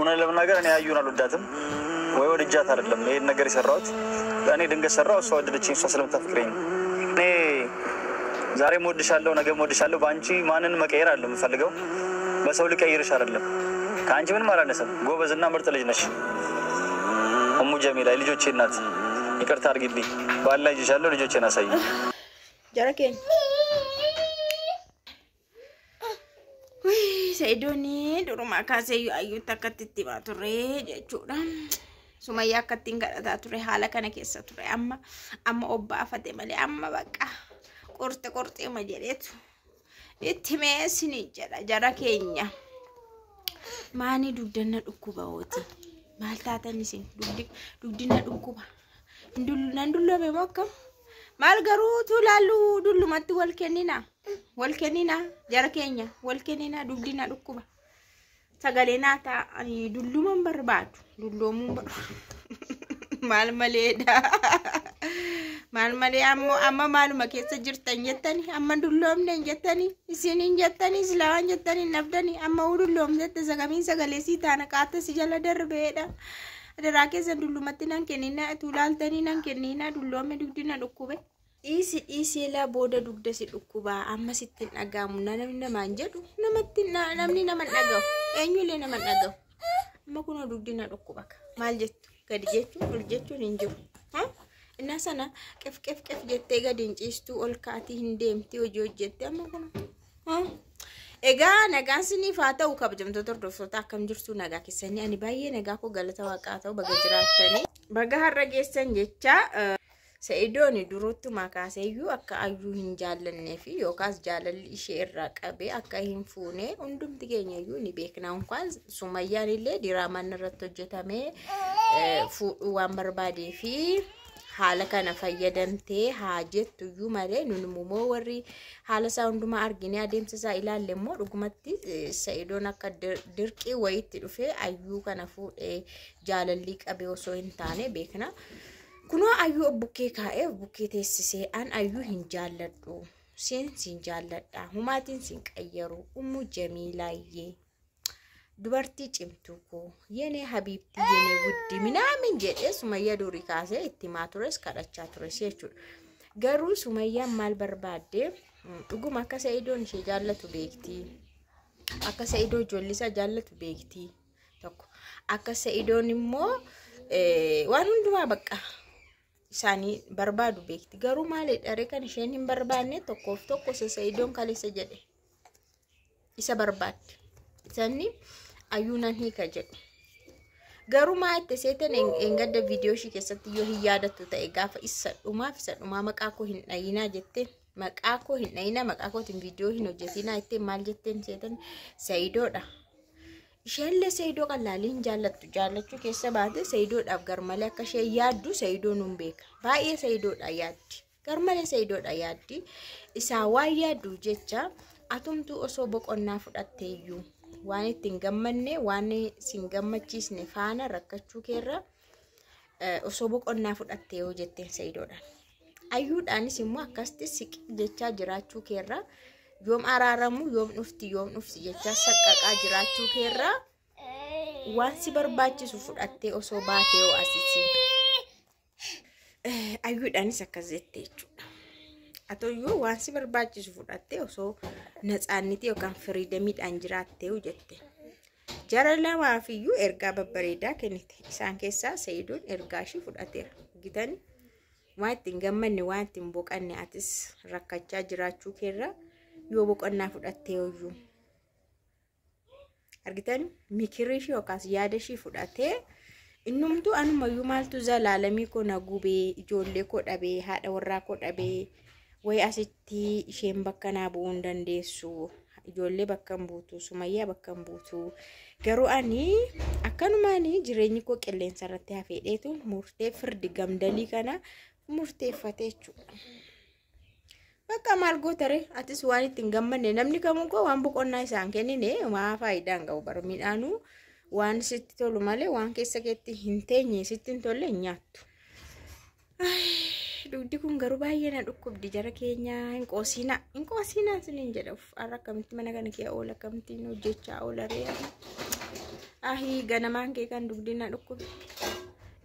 ሆነ ለምናገር እኔ አዩን አልወዳትም ወይ ወድጃት አይደለም ይሄን ነገር ይሰራውት እኔ ድንገት ሰራው እሷ ወደደችኝ እሷ ስለምታፍቅረኝ እኔ ዛሬ ሞድሻለሁ ነገ ሞድሻለሁ ባንቺ ማንን መቀየር አለ የምፈልገው በሰው ልቀይርሽ አይደለም ካንቺ ምን ማራነሰም ጎበዝና ምርጥ ልጅ ነሽ እሙ ጀሚላ ልጆቼ እናት ይቅርታ አድርጊልኝ ባላ ይጅሻለሁ ልጆቼን አሳይ ጀረከኝ ወይ ሰይዶኒ ዱሩማ ካሰዩ አዩ ተከትቲ ባቱሬ ጀቹዳ ሱማያ ከቲን ጋዳ ቱሬ ሐላ ከነ ከሰ ቱሬ አማ ኦባ አፈቴ ማለ አማ በቃ ቁርጥ መጀሬቱ እትሜስኒ ጀረከኛ ማኒ ዱደነ ዱኩባውቲ ማልታተኒሲን ዱዲና ዱኩባ እንዱሎ በመከም ማልገሩ ቱላሉ ዱሉ መት ወልከኒና ጀረከኛ ወልከኒና ዱዲና ዱኩባ ሰገሌናታ አኒ ዱሉ መንበርባቱ ዱሎሙ ማልመሌ አማ ማሉማ keessa jirtan jettani amma dulloomne jettani isinin jettani islaawan jettani nabdani amma dulloomte sagamiin sagalee si taana qaata si jala darbeedha adara keessa dullumatti nan kennina tulaaltani nan kennina dulloome dugdina dhukkube isi la booda dugda si dhukkuba amma sittin dhagaamu namni namaan jedhu namni naman dhagahu eenyulee naman dhagahu amma kunoo dugdina dhukkuba maal jettu gadi jechuun ol jechuun hin jiru inna sana qef jettee gadin ciistu ol kaati hin deemti hojjette amma kun egaa nagaan siniif haa ta'u kabajamtoota hordoftoota akkam jirtu nagaa keessanii ani baay'ee nagaa koo galata waaqaa ta'u baga jiraattanii baga har'a geessan jecha Sa'idooni duruutti makaaseeyyuu akka ayyuu hin jaallannee fi yookaas jaalalli ishee irraa qabee akka hin fuune hundumti keenyayyuu ni beekna unkaan Sumayyaan illee diraamaan irratti hojjetamee fuudhuu waan barbaadee fi haala kana fayyadamtee haa jettuyyuu malee nunummoo warri haala isaa hundumaa arginee adeemsa isaa ilaalle immoo dhugumatti Sa'idoon akka dirqii wayiitti dhufee ayyuu kana fuudhee jaalalli qabee osoo hin taane beekna. Kuno ayyuu bukkee kaa'ee bukkee teessisee an ayyuu hin jaalladhu sin jaalladha humaatiin sin qayyaru ummu Jamiilaayyee dubartii cimtuu koo yene habiibtii yene wuddi minaamin jedhee Sumayyaa durii kaasee itti maa tures kadhachaa tures jechuudha. Garuu Sumayyaan maal barbaadde dhuguma akka Sa'idoon ishee jaallatu beekti akka Sa'idoo ijoollisaa jaallatu beekti tokko akka Sa'idoon immoo waan hundumaa bakka isani barbaadu beekti garuu maali dharee kan isheen hin barbaanne tokko Sa'idoon kaleessa jedhe isa barbaadde isani ayyuunan hiika jedhu garuu maatte seetan engadda viidiyoo shi keessatti yoo hin yaadattu ta'e gaafa isa dhumaa maqaa koo hin dhayinaa jettee maqaa koo hin dhayinaa maqaa kootiin viidiyoo hin hojjetinaa jettee maal jetteen seetan Sa'idoodha ishelle Sa'idoo qalaliin jaallachuu keessa baate Sa'idoodhaaf garmalee akka ishee yaaddu Sa'idoon hin beeka baay'ee Sa'idoodha yaaddi garmalee Sa'idoodha yaaddi isaa waan yaaddu jecha atumtu osoo boqonnaa fudhatteeyyuu waan ittiin gammanne waan sin gammachiisne faana rakkachuu keerra osoo boqonnaa fudhattee yoo jetteen Sa'idoodhaan ayyuudhaanis immoo akkasitti siqi jechaa jiraachuu keerra yoom araaramu yoom dhufti jecha saqqaqaa jiraachuu keerra waan si barbaachisu fudhattee osoo baatee yoo asisi ayyuudhaanis akkas jettee jechuudha. Atoyyuu waan si barbaachisu fudhattee osoo natsaanniti yookaan firiidamiidhaan jiraattee jette. Jara lamaafiyyuu ergaa babbareedaa kennite. Isaan keessaa Sa'idoon ergaa ishii fudhateera. Gitani waan ittiin gammanne waan ittiin boqanne atis rakkachaa jiraachuu keerra yoo boqonnaa fudhattee hoyyuu argitan mikirii ishii yookaas yaada ishii fudhatee innumtu anumayyuu maaltu zalaalamii koo nagubee ijoollee koo dhabee haadha warraa koo dhabee way asitti isheen bakka naa bu'uu hin dandeessu ijoollee bakka hin buutu Sumayyaa bakka hin buutu garuu ani akkanumaanii jireenyi koo qilleensa irratti hafeedheetu murtee firdi gamdalii kana murteeffatee jechuudha. Bakka maal gootare atis waan ittiin gammanne namni kamuu koo waan boqonnaa isaan kennine maa faayidaan qabu barmiidhaanu waan sitti tolu malee waan keessa keetti hin teenye sitti hin tolle hin nyaattu. Dugdi kun garuu baay'ee na dhukkubdi jara keenya hin qoosiinaa siniin jedha har'a akkamitti mana kana kee oola akkamitti hojjechaa oola reera ahi ganamaan kee kan dugdina dhukkube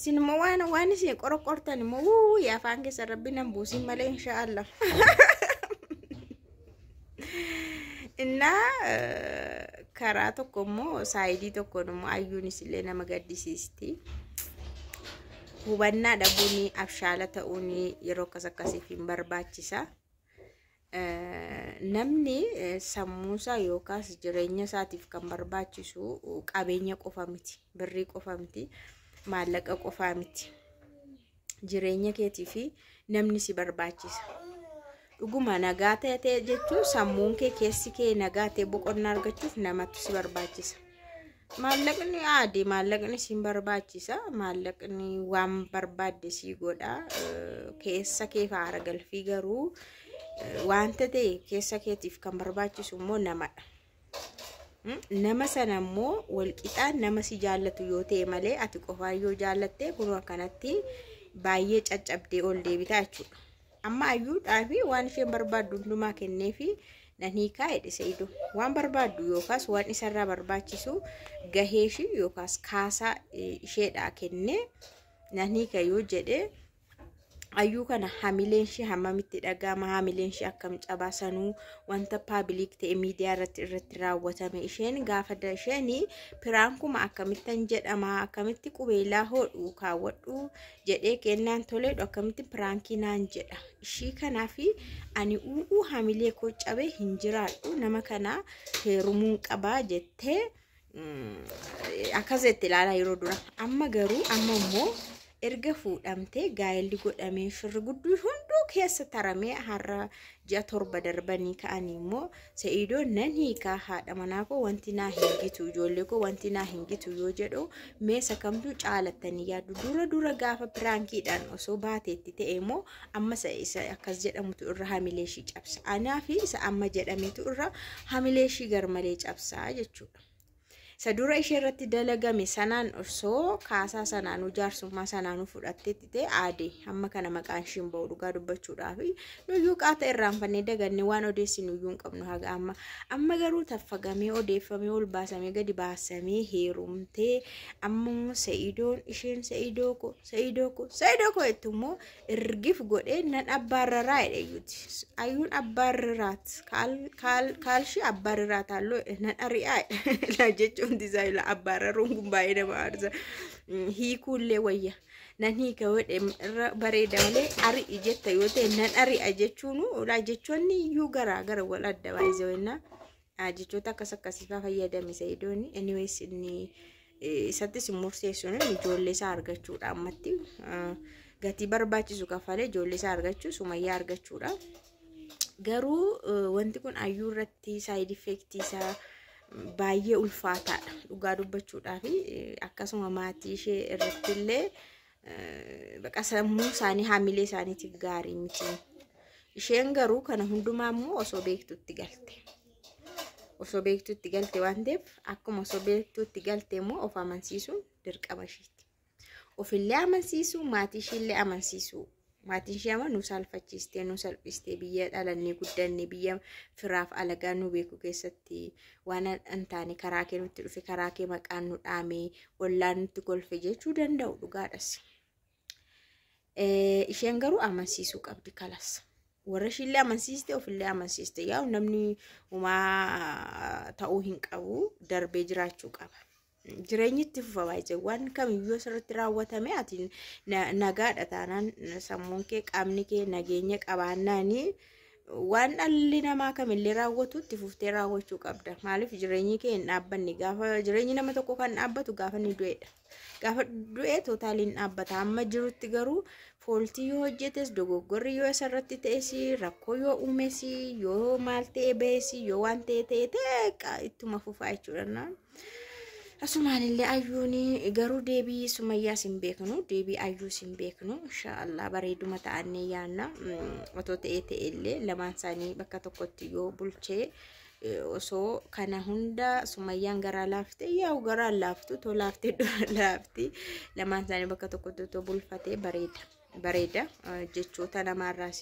sin mo waan isin qorqortan mo ya afaan keessa rabbi nan buusin malee inshaallah inna karaa tokko immoo saayidii tokko immoo ayyuun isillee nama gaddisiisti hubannaa dhabuuni abshaala ta'uuni yeroo akkasiif hin barbaachisa namni sammuusaa yookaas jireenya isaatiif kan barbaachisu qabeenya qofa miti birrii qofa miti maallaqa qofa miti jireenya keetii fi namni si barbaachisa dhuguma nagaa ta'e jechuun sammuun kee keessi kee nagaa ta'e boqonnaa argachuuf namatti si barbaachisa maallaqni aadii maallaqni si barbaachisa maallaqni waan barbaadde si godha keessa kee faara galfii garuu wanta ta'e keessa keetiif kan barbaachisu immoo namadha nama sana immoo walqixaan nama si jaallatu yoo ta'e malee ati qofaa yoo jaallatte kun akkanatti baay'ee caccabdee ol deebitaa jechuudha amma ayyuudhaa fi waan isheen barbaaddu hundumaa kenneefi nan hiikaa jedhe iddoo waan barbaaddu yookaas waan isarraa barbaachisu gaheeshi yookaas kaasaa isheedhaa kennee nan hiika yoo jedhe ayyuu kana hamileen shi hammamitti dhagama hamileen shi akkam cabaasanuu wanta public ta'e miidiyaa irratti raawwatame isheen gaafa isheen piraankuma akkamittan jedhama akkamitti qubeelaa hodhu kaawwadhu jedhee kennaan toleedhu akkamitti piraankii naan jedha ishii kanaafi ani hamilee koo cabee hin jiraadhu nama kana heerumuun qabaa jettee akkasitti ilaalaa yeroo dura amma garuu amma immoo erga fuudhamte gaayilli godhamee shirri gudduu hunduu keessa taramee har'a ji'a 7 darbanii ka'anii immoo Sa'iidoon nan hiikaa haadha manaa koo wanti naa hingitu ijoollee koo wanti naa hingitu yoo jedhu meesa kamtu caalattanii yaaddu dura gaafa piraankiidhaan osoo baateetti ta'e immoo amma isa akkas jedhamutu irra hamilee shii cabsa anaa fi isa amma jedhametu irra hamilee shii garmalee cabsaa jechuudha. Sadura ishee irratti dalagame sanaan osoo kaasaa sanaanuu jaarsummaa sanaanuu fudhatteetti ta'e aadee amma kana maqaan ishiin ba'u dhugaa dubbachuudhaaf nuyyuu qaata irraanfannee daganne waan odeessinuyyuu hin qabnu haga amma garuu taffagamee odeeffamee ol baasamee gadi baasamee heerumtee amma Sa'iidoon isheen Sa'iidoo ko jettu immoo irgif godhee nan abbaarraraa jedheeyyuuti ayyuun abbaarraat kaalshii abbaarraat halluu nan ari'aa la jechuun dizaayila abbaarraruun kun baay'ee nama aarsa hiikuullee wayya nan hiika wedhe bareeda malee ari'i jetta yoo ta'e nan ari'a jechuunu laa jechoonni iyyuu gara wal adda baay'ee wenna jechoota akkasiifaa fayyadame Sa'iidoon anyways inni isattis murteessuun ijoollee isaa argachuudha ammatti gatii barbaachisu kafalee ijoollee isaa argachuu Sumayyaa argachuudha garuu wanti kun ayyuu irratti saayid effektii isaa baay'ee ulfaataadha dhugaa dubbachuudhaaf akkasuma maatii ishee irratti illee baqa sammuu isaanii hamilee isaaniitiif gaarii miti isheen garuu kana hundumaa immoo osoo beektutti galte waan ta'eef akkuma osoo beektutti galte immoo of amansiisuun dirqama isheeti ofillee amansiisuu maatii isheellee amansiisuu maatiin ishee amma nu salphachiistee nu salphistee biyya dhalannee guddanne biyya firaaf alagaa nu beeku keessatti waan an taane karaa kee nutti dhufe karaa kee maqaan nu dhaame ollaan nutti golfe jechuu danda'u dhugaadhas isheen garuu amansiisuu qabdi kalas warra ishillee amansiiste ofillee amansiiste yaa namni umaa ta'uu hin qabu darbee jiraachuu qaba jireenyitti fufa baay'ee waan kamiyyuu sirriitti raawwatame ati nagaadha taanaan sammuun kee qaamni kee nageenya qabaannaanii waan dhalli namaa kamillee raawwatutti fuftee raawwachuu qabda maaliif jireenyi kee hin dhaabbanne gaafa jireenyi nama tokko kan dhaabbatu gaafa ni du'eedha gaafa du'ee tootaaliin dhaabbata amma jirutti garuu fooltii yoo hojjetes dogoggorri yoo isarratti ta'es rakkoo yoo uumes yoo maal ta'e ba'es yoo waan ta'e ittuma fufaa jechuudha asumaalillee ayyuuni garuu deebii Sumayyaa sin beeknu deebii ayyuu sin beeknu inshaallah bareeduma ta'annee yaanna otoo ta'ee illee lamaan isaanii bakka tokkotti yoo bulchee osoo kana hunda Sumayyaan garaa laaftee yaa'u garaa laaftu tolaaftee dura laafti lamaan isaanii bakka tokkotti otoo bulfatee bareeda jechoota namaarraas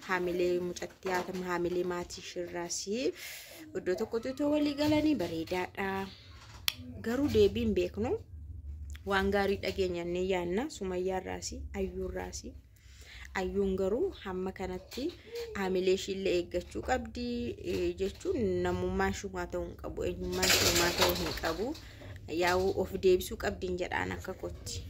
hamilee mucatti haatama hamilee maatii shirraas iddoo tokkotti otoo walii galanii bareedaadha garuu deebiin beeknu waan gaarii dhageenyannee yaanna Sumayyaa raasi Ayyuu raasi Ayyuun garuu hamma kanatti haamilee ishillee eeggachuu qabdi jechuun namummaan shumaa ta'uu hin qabu eenyummaan shumaa ta'uu hin qabu yaa'u of deebisuu qabdiin jedhaan akka kotti